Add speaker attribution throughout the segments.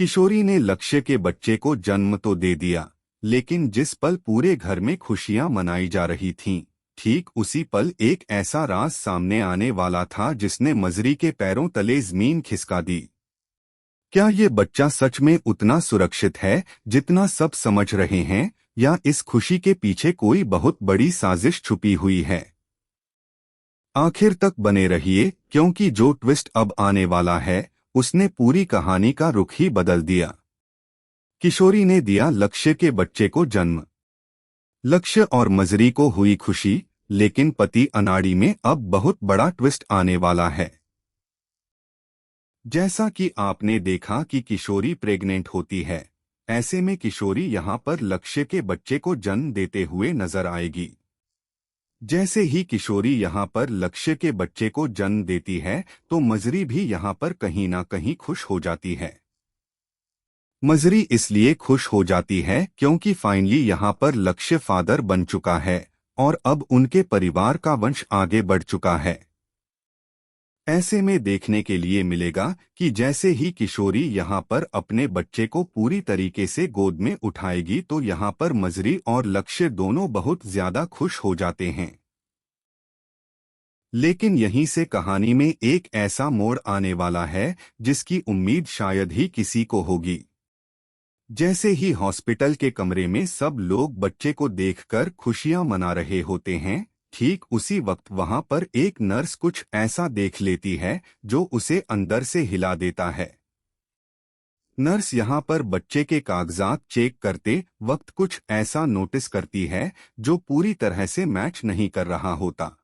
Speaker 1: किशोरी ने लक्ष्य के बच्चे को जन्म तो दे दिया, लेकिन जिस पल पूरे घर में खुशियां मनाई जा रही थीं, ठीक उसी पल एक ऐसा राज सामने आने वाला था जिसने मजरी के पैरों तले जमीन खिसका दी। क्या ये बच्चा सच में उतना सुरक्षित है जितना सब समझ रहे हैं, या इस खुशी के पीछे कोई बहुत बड़ी साजिश छुपी हुई है? आखिर तक बने रहिए, क्योंकि जो ट्विस्ट अब आने वाला है उसने पूरी कहानी का रुख ही बदल दिया। किशोरी ने दिया लक्ष्य के बच्चे को जन्म। लक्ष्य और मजरी को हुई खुशी, लेकिन पति अनाड़ी में अब बहुत बड़ा ट्विस्ट आने वाला है। जैसा कि आपने देखा कि किशोरी प्रेग्नेंट होती है, ऐसे में किशोरी यहां पर लक्ष्य के बच्चे को जन्म देते हुए नजर आएगी। जैसे ही किशोरी यहां पर लक्ष्य के बच्चे को जन्म देती है, तो मजरी भी यहां पर कहीं ना कहीं खुश हो जाती है। मजरी इसलिए खुश हो जाती है क्योंकि फाइनली यहां पर लक्ष्य फादर बन चुका है और अब उनके परिवार का वंश आगे बढ़ चुका है। ऐसे में देखने के लिए मिलेगा कि जैसे ही किशोरी यहां पर अपने बच्चे को पूरी तरीके से गोद में उठाएगी, तो यहां पर मजरी और लक्ष्य दोनों बहुत ज्यादा खुश हो जाते हैं। लेकिन यहीं से कहानी में एक ऐसा मोड़ आने वाला है जिसकी उम्मीद शायद ही किसी को होगी। जैसे ही हॉस्पिटल के कमरे में सब लोग बच्चे को देखकर खुशियां मना रहे होते हैं, ठीक उसी वक्त वहां पर एक नर्स कुछ ऐसा देख लेती है जो उसे अंदर से हिला देता है। नर्स यहां पर बच्चे के कागजात चेक करते वक्त कुछ ऐसा नोटिस करती है जो पूरी तरह से मैच नहीं कर रहा होता।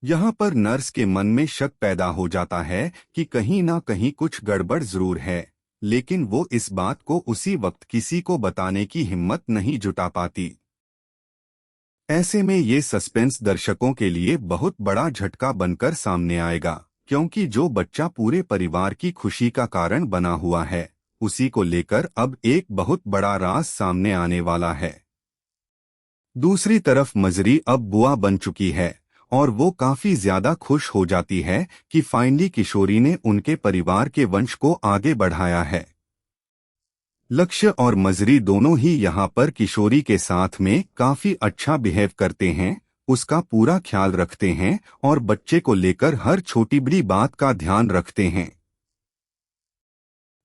Speaker 1: यहां पर नर्स के मन में शक पैदा हो जाता है कि कहीं ना कहीं कुछ गड़बड़ जरूर है, लेकिन वो इस बात को उसी वक्त किसी को बताने की हिम्मत नहीं जुटा पाती। ऐसे में ये सस्पेंस दर्शकों के लिए बहुत बड़ा झटका बनकर सामने आएगा, क्योंकि जो बच्चा पूरे परिवार की खुशी का कारण बना हुआ है, उसी को लेकर अब एक बहुत बड़ा राज सामने आने वाला है। दूसरी तरफ मजरी अब बुआ बन चुकी है और वो काफी ज्यादा खुश हो जाती है कि फाइनली किशोरी ने उनके परिवार के वंश को आगे बढ़ाया है। लक्ष्य और मजरी दोनों ही यहाँ पर किशोरी के साथ में काफी अच्छा बिहेव करते हैं, उसका पूरा ख्याल रखते हैं और बच्चे को लेकर हर छोटी बड़ी बात का ध्यान रखते हैं।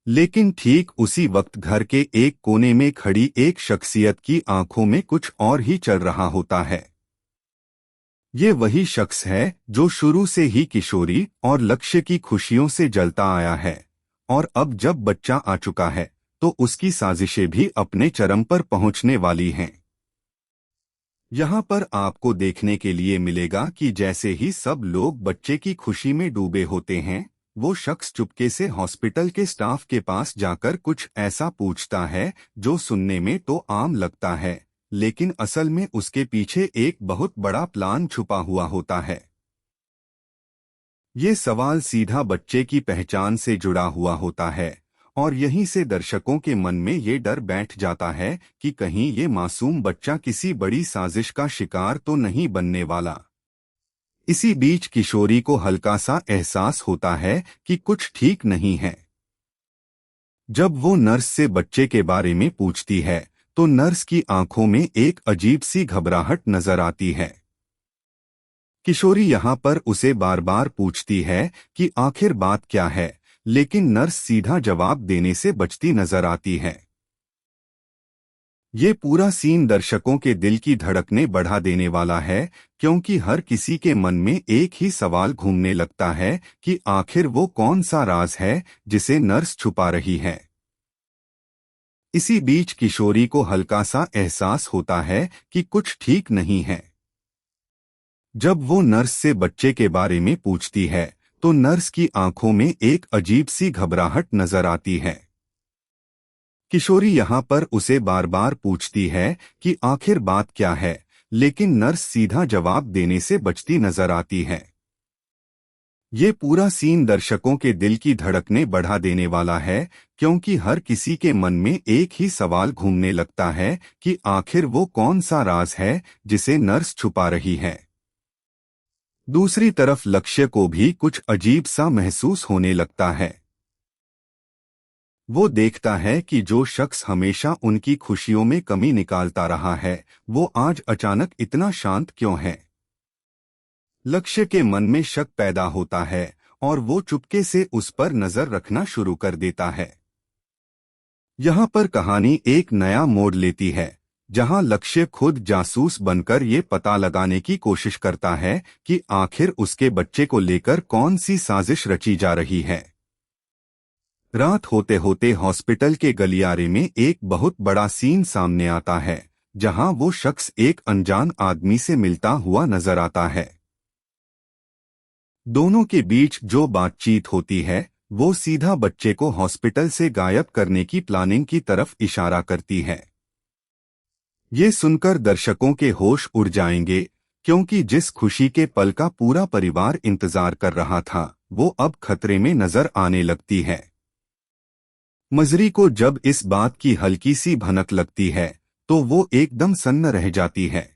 Speaker 1: लेकिन ठीक उसी वक्त घर के एक कोने में खड़ी एक शख्सियत की आंखों में कुछ और ही चल रहा होता है। ये वही शख्स है जो शुरू से ही किशोरी और लक्ष्य की खुशियों से जलता आया है, और अब जब बच्चा आ चुका है तो उसकी साजिशें भी अपने चरम पर पहुंचने वाली हैं। यहाँ पर आपको देखने के लिए मिलेगा कि जैसे ही सब लोग बच्चे की खुशी में डूबे होते हैं, वो शख्स चुपके से हॉस्पिटल के स्टाफ के पास जाकर कुछ ऐसा पूछता है जो सुनने में तो आम लगता है, लेकिन असल में उसके पीछे एक बहुत बड़ा प्लान छुपा हुआ होता है। ये सवाल सीधा बच्चे की पहचान से जुड़ा हुआ होता है, और यहीं से दर्शकों के मन में ये डर बैठ जाता है कि कहीं ये मासूम बच्चा किसी बड़ी साजिश का शिकार तो नहीं बनने वाला। इसी बीच किशोरी को हल्का सा एहसास होता है कि कुछ ठीक नहीं है। जब वो नर्स से बच्चे के बारे में पूछती है, तो नर्स की आंखों में एक अजीब सी घबराहट नजर आती है। किशोरी यहाँ पर उसे बार बार पूछती है कि आखिर बात क्या है, लेकिन नर्स सीधा जवाब देने से बचती नजर आती है। ये पूरा सीन दर्शकों के दिल की धड़कनें बढ़ा देने वाला है, क्योंकि हर किसी के मन में एक ही सवाल घूमने लगता है कि आखिर वो कौन सा राज है जिसे नर्स छुपा रही है। इसी बीच किशोरी को हल्का सा एहसास होता है कि कुछ ठीक नहीं है। जब वो नर्स से बच्चे के बारे में पूछती है, तो नर्स की आंखों में एक अजीब सी घबराहट नजर आती है। किशोरी यहाँ पर उसे बार बार पूछती है कि आखिर बात क्या है, लेकिन नर्स सीधा जवाब देने से बचती नजर आती है। ये पूरा सीन दर्शकों के दिल की धड़कनें बढ़ा देने वाला है, क्योंकि हर किसी के मन में एक ही सवाल घूमने लगता है कि आखिर वो कौन सा राज है जिसे नर्स छुपा रही है। दूसरी तरफ लक्ष्य को भी कुछ अजीब सा महसूस होने लगता है। वो देखता है कि जो शख्स हमेशा उनकी खुशियों में कमी निकालता रहा है, वो आज अचानक इतना शांत क्यों है। लक्ष्य के मन में शक पैदा होता है और वो चुपके से उस पर नजर रखना शुरू कर देता है। यहाँ पर कहानी एक नया मोड़ लेती है, जहाँ लक्ष्य खुद जासूस बनकर ये पता लगाने की कोशिश करता है कि आखिर उसके बच्चे को लेकर कौन सी साजिश रची जा रही है। रात होते होते हॉस्पिटल के गलियारे में एक बहुत बड़ा सीन सामने आता है, जहाँ वो शख्स एक अनजान आदमी से मिलता हुआ नजर आता है। दोनों के बीच जो बातचीत होती है वो सीधा बच्चे को हॉस्पिटल से गायब करने की प्लानिंग की तरफ इशारा करती है। ये सुनकर दर्शकों के होश उड़ जाएंगे, क्योंकि जिस खुशी के पल का पूरा परिवार इंतजार कर रहा था वो अब खतरे में नजर आने लगती है। मजरी को जब इस बात की हल्की सी भनक लगती है तो वो एकदम सन्न रह जाती है।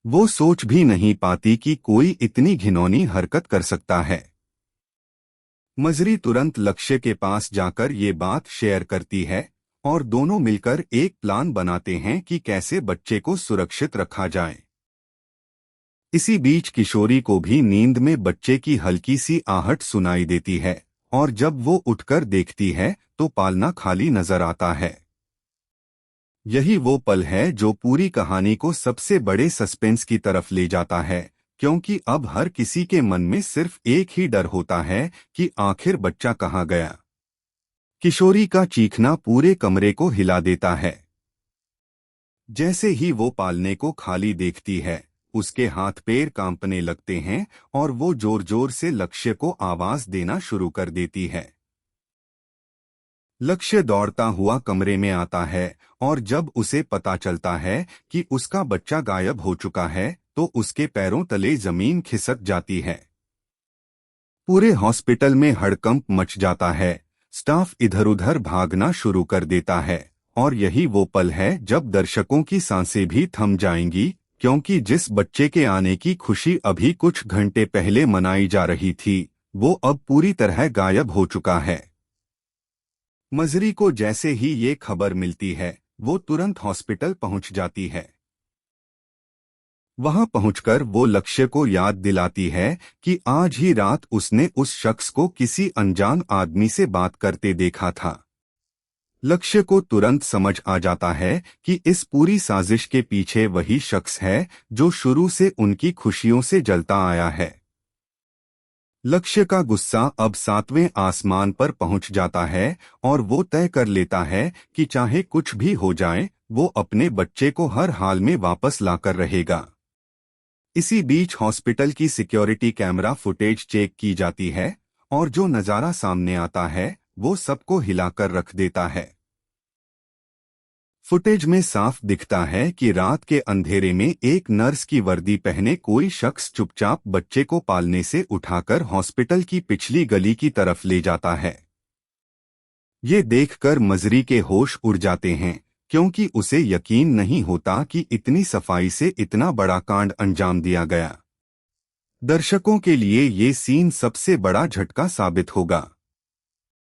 Speaker 1: वो सोच भी नहीं पाती कि कोई इतनी घिनौनी हरकत कर सकता है। मजरी तुरंत लक्ष्य के पास जाकर ये बात शेयर करती है और दोनों मिलकर एक प्लान बनाते हैं कि कैसे बच्चे को सुरक्षित रखा जाए। इसी बीच किशोरी को भी नींद में बच्चे की हल्की सी आहट सुनाई देती है और जब वो उठकर देखती है तो पालना खाली नजर आता है। यही वो पल है जो पूरी कहानी को सबसे बड़े सस्पेंस की तरफ ले जाता है, क्योंकि अब हर किसी के मन में सिर्फ एक ही डर होता है कि आखिर बच्चा कहाँ गया। किशोरी का चीखना पूरे कमरे को हिला देता है। जैसे ही वो पालने को खाली देखती है, उसके हाथ पैर कांपने लगते हैं और वो जोर जोर से लक्ष्य को आवाज देना शुरू कर देती है। लक्ष्य दौड़ता हुआ कमरे में आता है और जब उसे पता चलता है कि उसका बच्चा गायब हो चुका है तो उसके पैरों तले जमीन खिसक जाती है। पूरे हॉस्पिटल में हड़कंप मच जाता है, स्टाफ इधर उधर भागना शुरू कर देता है और यही वो पल है जब दर्शकों की सांसें भी थम जाएंगी, क्योंकि जिस बच्चे के आने की खुशी अभी कुछ घंटे पहले मनाई जा रही थी वो अब पूरी तरह गायब हो चुका है। मजरी को जैसे ही ये खबर मिलती है वो तुरंत हॉस्पिटल पहुंच जाती है। वहां पहुंचकर वो लक्ष्य को याद दिलाती है कि आज ही रात उसने उस शख्स को किसी अनजान आदमी से बात करते देखा था। लक्ष्य को तुरंत समझ आ जाता है कि इस पूरी साजिश के पीछे वही शख्स है जो शुरू से उनकी खुशियों से जलता आया है। लक्ष्य का गुस्सा अब 7वें आसमान पर पहुंच जाता है और वो तय कर लेता है कि चाहे कुछ भी हो जाए वो अपने बच्चे को हर हाल में वापस लाकर रहेगा। इसी बीच हॉस्पिटल की सिक्योरिटी कैमरा फुटेज चेक की जाती है और जो नज़ारा सामने आता है वो सबको हिलाकर रख देता है। फुटेज में साफ दिखता है कि रात के अंधेरे में एक नर्स की वर्दी पहने कोई शख्स चुपचाप बच्चे को पालने से उठाकर हॉस्पिटल की पिछली गली की तरफ ले जाता है। ये देखकर मजरी के होश उड़ जाते हैं, क्योंकि उसे यकीन नहीं होता कि इतनी सफाई से इतना बड़ा कांड अंजाम दिया गया। दर्शकों के लिए ये सीन सबसे बड़ा झटका साबित होगा।